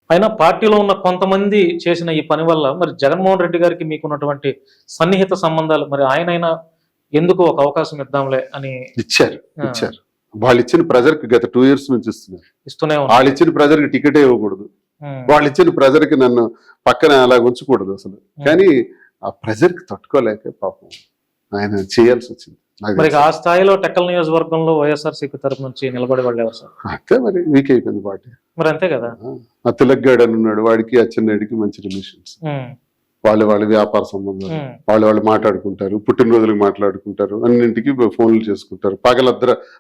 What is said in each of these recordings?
అయినా పార్టీలో ఉన్న కొంతమంది చేసిన ఈ పని వల్ల మరి జగన్మోహన్ రెడ్డి గారికి మీకున్నటువంటి సన్నిహిత సంబంధాలు మరి ఆయనైనా ఎందుకు ఒక అవకాశం ఇద్దాంలే అని ఇచ్చారు. వాళ్ళు ఇచ్చిన ప్రెజర్కి గత 2 years నుంచి ఇస్తున్నారు. ఇస్తూనే వాళ్ళు ఇచ్చిన ప్రెజర్కి టికెటే ఇవ్వకూడదు, వాళ్ళు ఇచ్చిన ప్రెజర్కి నన్ను పక్కన అలా ఉంచకూడదు అసలు. కానీ ఆ ప్రెజర్కి తట్టుకోలేక పాపం ఆయన చేయాల్సి వచ్చింది. మరి ఆ స్థాయిలో టెక్కల్ నియోజకవర్గంలో వైఎస్ఆర్సీపీ తరపు నుంచి నిలబడే వాళ్ళు ఎవరు సార్? అంతే మరి వీక్ అయిపోయింది పార్టీ. మరి అంతే కదా. ఆ తిలగ్గాడు అని ఉన్నాడు, వాడికి అచ్చెన్నాయుడికి మంచి రిలేషన్స్, వాళ్ళ వ్యాపార సంబంధాలు, వాళ్ళు మాట్లాడుకుంటారు, పుట్టినరోజులకు మాట్లాడుకుంటారు, అన్నింటికి ఫోన్లు చేసుకుంటారు,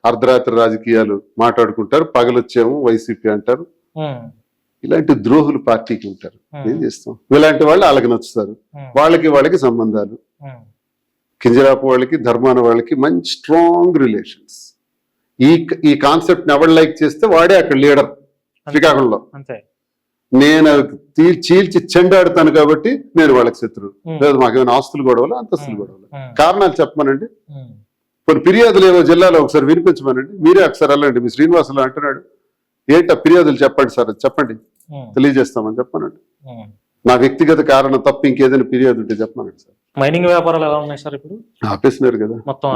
అర్ధరాత్రి రాజకీయాలు మాట్లాడుకుంటారు, పగలొచ్చేమో వైసీపీ అంటారు. ఇలాంటి ద్రోహులు పార్టీకి ఉంటారు. ఏం చేస్తాం, ఇలాంటి వాళ్ళు వాళ్ళకి నచ్చుతారు, వాళ్ళకి సంబంధాలు. కింజరాపు వాళ్ళకి ధర్మాన వాళ్ళకి మంచి స్ట్రాంగ్ రిలేషన్స్. ఈ కాన్సెప్ట్ ఎవరు లైక్ చేస్తే వాడే అక్కడ లీడర్ శ్రీకాకుళంలో. నేను చీల్చి చెండాడుతాను కాబట్టి నేను వాళ్ళకి శత్రువు. లేదు మాకేమైనా ఆస్తులు గొడవలు, అంతస్తులు గొడవలు, కారణాలు చెప్పమనండి. కొన్ని ఫిర్యాదులు ఏవో జిల్లాలో ఒకసారి వినిపించమనండి. మీరే ఒకసారి వెళ్ళండి. మీ శ్రీనివాసులు అంటున్నాడు, ఏంటా ఫిర్యాదులు చెప్పండి సార్, చెప్పండి, తెలియజేస్తామని చెప్పమనండి. నా వ్యక్తిగత కారణం తప్ప ఇంకేదైనా ఫిర్యాదు ఉంటే చెప్పమనండి సార్. మైనింగ్ వ్యాపారాలు ఎలా ఉన్నాయి సార్ ఇప్పుడు? ఆపేసినారు కదా, మొత్తం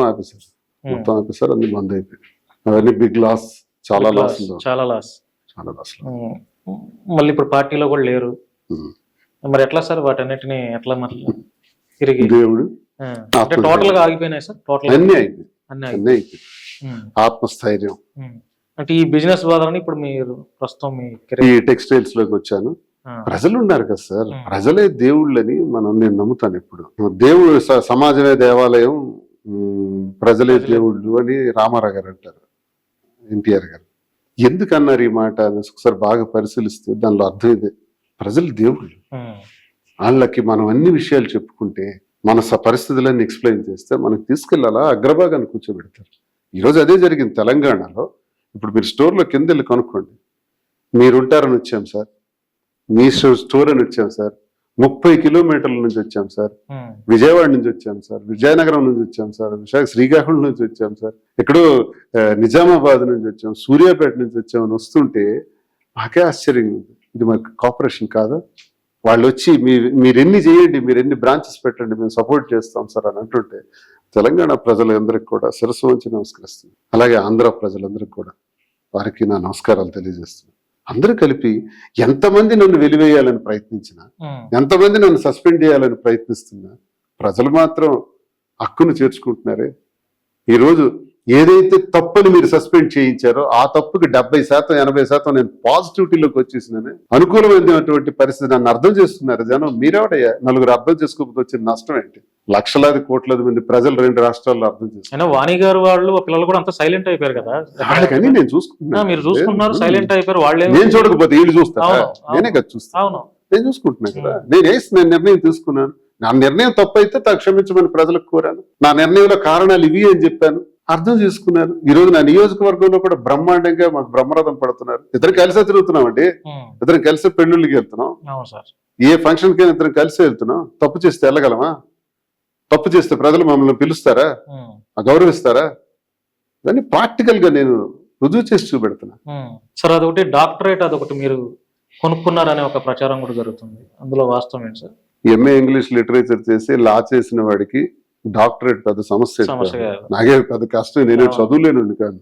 ఆపేసారు. అన్ని బంద్ అయిపోయింది. అవన్నీ బిగ్ లాస్, చాలా లాస్. మళ్ళీ ఇప్పుడు పార్టీలో కూడా లేరు. మరి ఎట్లా సార్ వాటన్నిటిని ఎట్లా మళ్ళీ తిరిగి దేవుడు టోటల్ గా ఆగిపోయినాయి సార్? టోటల్ అన్ని అయిపోయింది. ఆత్మస్థైర్యం అంటే ఈ బిజినెస్ బాధని ఇప్పుడు మీరు ప్రస్తుతం ఈ టెక్స్టైల్స్ లోకి వచ్చాను. ప్రజలు ఉన్నారు కదా సార్, ప్రజలే దేవుళ్ళని నేను నమ్ముతాను ఎప్పుడు. దేవుడు సమాజమే దేవాలయం, ప్రజలే దేవుళ్ళు అని రామారావు గారు అంటారు, ఎన్టీఆర్ గారు. ఎందుకన్నారు ఈ మాట ఒకసారి బాగా పరిశీలిస్తే దానిలో అర్థం ఇదే. ప్రజలు దేవుళ్ళు, వాళ్ళకి మనం అన్ని విషయాలు చెప్పుకుంటే, మన పరిస్థితులన్నీ ఎక్స్ప్లెయిన్ చేస్తే మనకు తీసుకెళ్ళాలా అగ్రభాగాన్ని కూర్చోబెడతారు. ఈరోజు అదే జరిగింది తెలంగాణలో. ఇప్పుడు మీరు స్టోర్లో కింద వెళ్ళి కొనుక్కోండి. మీరు ఉంటారని వచ్చాం సార్, మీ స్టోర్ అని వచ్చాం సార్, 30 కిలోమీటర్ల నుంచి వచ్చాం సార్, విజయవాడ నుంచి వచ్చాం సార్, విజయనగరం నుంచి వచ్చాం సార్, శ్రీకాకుళం నుంచి వచ్చాం సార్, ఎక్కడో నిజామాబాద్ నుంచి వచ్చాం, సూర్యాపేట నుంచి వచ్చామని వస్తుంటే మాకే ఆశ్చర్యం ఉంది. ఇది మాకు కార్పొరేషన్ కాదా? వాళ్ళు వచ్చి మీరు ఎన్ని చేయండి, మీరు ఎన్ని బ్రాంచెస్ పెట్టండి, మేము సపోర్ట్ చేస్తాం సార్ అని అంటుంటే తెలంగాణ ప్రజలందరికీ కూడా శిరస్సు వంచి నమస్కరిస్తుంది. అలాగే ఆంధ్ర ప్రజలందరికీ కూడా వారికి నా నమస్కారాలు తెలియజేస్తున్నాను. అందరూ కలిపి ఎంతమంది నన్ను వెలివేయాలని ప్రయత్నించినా, ఎంతమంది నన్ను సస్పెండ్ చేయాలని ప్రయత్నిస్తున్నా, ప్రజలు మాత్రం హక్కును చేర్చుకుంటున్నారే. ఈరోజు ఏదైతే తప్పుని మీరు సస్పెండ్ చేయించారో ఆ తప్పుకి 70% 80% నేను పాజిటివిటీలోకి వచ్చేసినానే. అనుకూలమైనటువంటి పరిస్థితి నన్ను అర్థం చేస్తున్నారు జనం. మీరేవడయ్యా నలుగురు అర్థం చేసుకోకపోతే వచ్చిన నష్టం ఏంటి? లక్షలాది కోట్లాది మంది ప్రజలు 2 రాష్ట్రాల్లో అర్థం చేస్తున్నారు. వాణి గారు వాళ్ళు పిల్లలు కూడా అంతా సైలెంట్ అయిపోయారు కదా, వాళ్ళకని నేను చూసుకుంటున్నాను. మీరు చూసుకుంటున్నారు, సైలెంట్ అయిపోయారు. వాళ్ళే నేను చూడకపోతే వీళ్ళు చూస్తాను, నేనే కదా చూస్తాను. నేను చూసుకుంటున్నాను కదా. నేను నిర్ణయం తీసుకున్నాను. నా నిర్ణయం తప్పు అయితే క్షమించమని ప్రజలకు కోరాను. నా నిర్ణయంలో కారణాలు ఇవి అని చెప్పాను, అర్థం చేసుకున్నారు. ఈ రోజు నా నియోజకవర్గంలో కూడా బ్రహ్మాండంగా మాకు బ్రహ్మరథం పడుతున్నారు. ఇద్దరు కలిసే తిరుగుతున్నామండి, ఇద్దరం కలిసే పెళ్లిళ్ళకి వెళ్తున్నాం, ఏ ఫంక్షన్ కైనా ఇద్దరం కలిసే వెళ్తున్నాం. తప్పు చేస్తే వెళ్ళగలమా? తప్పు చేస్తే ప్రజలు మమ్మల్ని పిలుస్తారా, గౌరవిస్తారా? ఇవన్నీ ప్రాక్టికల్ గా నేను రుజువు చేసి చూపెడుతున్నా సార్. అదొకటి డాక్టరేట్ అదొకటి మీరు కొనుక్కున్నారనే ఒక ప్రచారం కూడా జరుగుతుంది, అందులో వాస్తవం ఏంటి సార్? ఎంఏ ఇంగ్లీష్ లిటరేచర్ చేసి లా చేసిన వాడికి డాక్టరేట్ పెద్ద సమస్య. నాకే పెద్ద కష్టం, నేనే చదువులేను కాదు.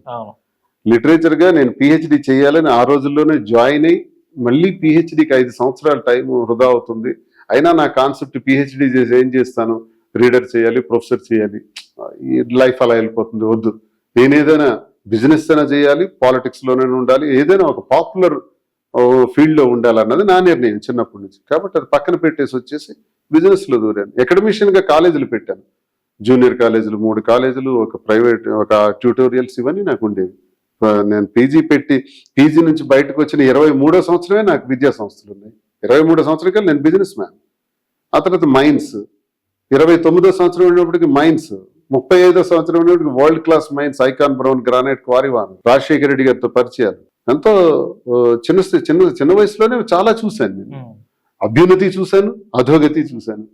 లిటరేచర్ గా నేను పిహెచ్డి చేయాలని ఆ రోజుల్లోనే జాయిన్ అయ్యి మళ్ళీ పిహెచ్డికి 5 సంవత్సరాల టైం వృధా అవుతుంది. అయినా నా కాన్సెప్ట్ పిహెచ్డి చేసి ఏం చేస్తాను, రీడర్ చేయాలి, ప్రొఫెసర్ చేయాలి, ఈ లైఫ్ అలా వెళ్ళిపోతుంది. వద్దు, నేను ఏదైనా బిజినెస్ అయినా చేయాలి, పాలిటిక్స్ లోనే ఉండాలి, ఏదైనా ఒక పాపులర్ ఫీల్డ్ లో ఉండాలన్నది నా నిర్ణయం చిన్నప్పటి నుంచి. కాబట్టి అది పక్కన పెట్టేసి వచ్చేసి బిజినెస్ లో దూరాను. అకాడమిషియన్ గా కాలేజీలు పెట్టాను, జూనియర్ కాలేజీలు 3 కాలేజీలు, ఒక ప్రైవేట్, ఒక ట్యూటోరియల్స్, ఇవన్నీ నాకు ఉండేవి. నేను పీజీ నుంచి బయటకు వచ్చిన 23వ సంవత్సరమే నాకు విద్యా సంస్థలు ఉన్నాయి. 23వ సంవత్సరం నేను బిజినెస్ మ్యాన్. ఆ తర్వాత మైన్స్, 29వ సంవత్సరం ఉన్నప్పటికీ మైన్స్, 35వ సంవత్సరం ఉన్నప్పటికీ world class mines, icon brown granite quarry వాన్, రాజశేఖర రెడ్డి గారితో పరిచయాలు. ఎంతో చిన్న వయసులోనే చాలా చూశాను నేను. అభ్యున్నతి చూశాను, అధోగతి చూశాను,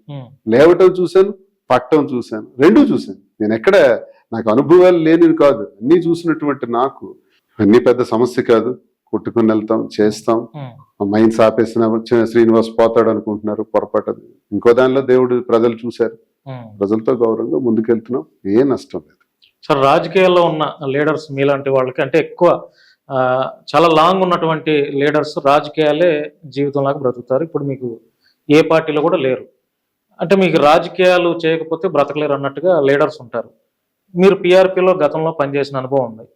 లేవటం చూశాను, పట్టం చూశాను, 2 చూశాను. నేను ఎక్కడ నాకు అనుభవాలు లేనివి కాదు, అన్ని చూసినటువంటి నాకు అన్ని పెద్ద సమస్య కాదు. కొట్టుకుని వెళ్తాం, చేస్తాం, మైన్స్ ఆపేసిన శ్రీనివాస్ పోతాడు అనుకుంటున్నారు, పొరపాటు. ఇంకో దానిలో దేవుడు ప్రజలు చూశారు, ప్రజలతో గౌరవంగా ముందుకెళ్తున్నాం, ఏ నష్టం లేదు. సార్, రాజకీయాల్లో ఉన్న లీడర్స్ మీలాంటి వాళ్ళకి అంటే ఎక్కువ చాలా లాంగ్ ఉన్నటువంటి లీడర్స్ రాజకీయాలే జీవితంలాగా బ్రతుకుతారు. ఇప్పుడు మీకు ఏ పార్టీలో కూడా లేరు, అంటే మీకు రాజకీయాలు చేయకపోతే బ్రతకలేరు అన్నట్టుగా లీడర్స్ ఉంటారు. మీరు పిఆర్పిలో గతంలో పనిచేసిన అనుభవం ఉంది.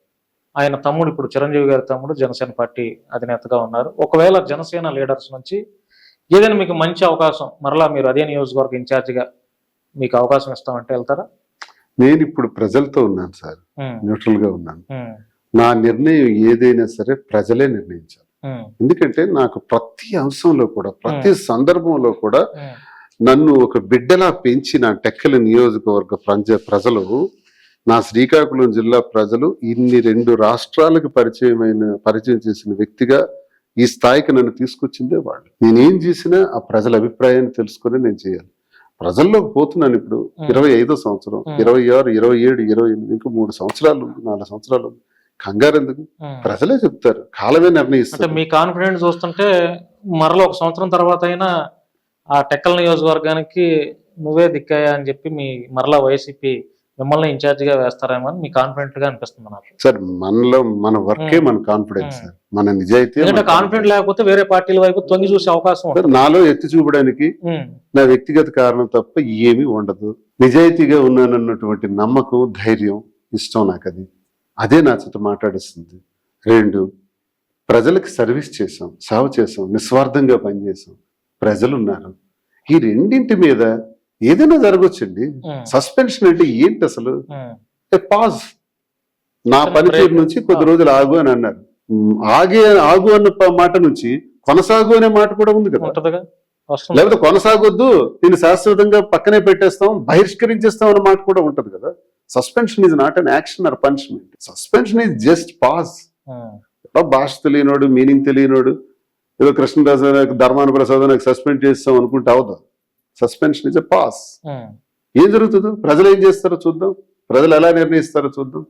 ఆయన తమ్ముడు, ఇప్పుడు చిరంజీవి గారి తమ్ముడు జనసేన పార్టీ అధినేతగా ఉన్నారు. ఒకవేళ జనసేన లీడర్స్ నుంచి ఏదైనా మీకు మంచి అవకాశం, మరలా మీరు అదే నియోజకవర్గ ఇన్ఛార్జిగా మీకు అవకాశం ఇస్తామంటే వెళ్తారా? నేను ఇప్పుడు ప్రజలతో ఉన్నాను సార్, న్యూట్రల్ గా ఉన్నాను. నా నిర్ణయం ఏదైనా సరే ప్రజలే నిర్ణయించాలి. ఎందుకంటే నాకు ప్రతి అంశంలో కూడా, ప్రతి సందర్భంలో కూడా నన్ను ఒక బిడ్డలా పెంచి నా టెక్కలి నియోజకవర్గ ప్రజలు, నా శ్రీకాకుళం జిల్లా ప్రజలు ఇన్ని 2 రాష్ట్రాలకు పరిచయం చేసిన వ్యక్తిగా ఈ స్థాయికి నన్ను తీసుకొచ్చిందే వాళ్ళు. నేనేం చేసినా ఆ ప్రజల అభిప్రాయాన్ని తెలుసుకుని నేను చేయాలి. ప్రజల్లోకి పోతున్నాను ఇప్పుడు. 25వ సంవత్సరం, 26, 27, 28, ఇంకా 3 సంవత్సరాలు, 4 సంవత్సరాలు. కంగారు ఎందుకు? ప్రజలే చెప్తారు, కాలమే నిర్ణయిస్తారు. మీ కాన్ఫిడెన్స్ చూస్తుంటే మరలా 1 సంవత్సరం తర్వాత అయినా ఆ టెక్కల్ నియోజకవర్గానికి నువ్వే దిక్కాయా అని చెప్పి మీ మరలా వైసీపీ మిమ్మల్ని ఇన్ఛార్జిగా వేస్తారేమో అని మీ కాన్ఫిడెంట్ గా అనిపిస్తుంది నాకు. సార్, మనలో మన వర్కే మన కాన్ఫిడెన్స్ సార్, మన నిజాయితీ. కాన్ఫిడెంట్ లేకపోతే వేరే పార్టీల వైపు తొంగి చూసే అవకాశం ఉంటుంది. నాలో ఎత్తి చూపడానికి నా వ్యక్తిగత కారణం తప్ప ఏమీ ఉండదు. నిజాయితీగా ఉన్నానన్నటువంటి నమ్మకం, ధైర్యం, ఇష్టం నాకు. అదే నా చేత మాట్లాడిస్తుంది. 2, ప్రజలకు సర్వీస్ చేసాం, సేవ చేసాం, నిస్వార్థంగా పనిచేసాం, ప్రజలు ఉన్నారు. ఈ రెండింటి మీద ఏదైనా జరగొచ్చండి. సస్పెన్షన్ అంటే ఏంటి అసలు? పాజ్. నా పనితీరు నుంచి కొద్ది రోజులు ఆగు అని అన్నారు. ఆగు అన్న మాట నుంచి కొనసాగు అనే మాట కూడా ఉంది కదా. లేకపోతే కొనసాగొద్దు, దీన్ని శాశ్వతంగా పక్కనే పెట్టేస్తాం, బహిష్కరించేస్తాం అన్న మాట కూడా ఉంటది కదా. Suspension is not an action or punishment. Suspension is just pause. భాష తెలియనోడు, మీనింగ్ తెలియనోడు ఏదో కృష్ణదాస్ ధర్మాన ప్రసాద్ నాకు సస్పెండ్ చేస్తాం అనుకుంటే అవదు. Suspension is a pass. ఏం జరుగుతుందో, ప్రజలు ఏం చేస్తారో చూద్దాం, ప్రజలు ఎలా నిర్ణయిస్తారో చూద్దాం.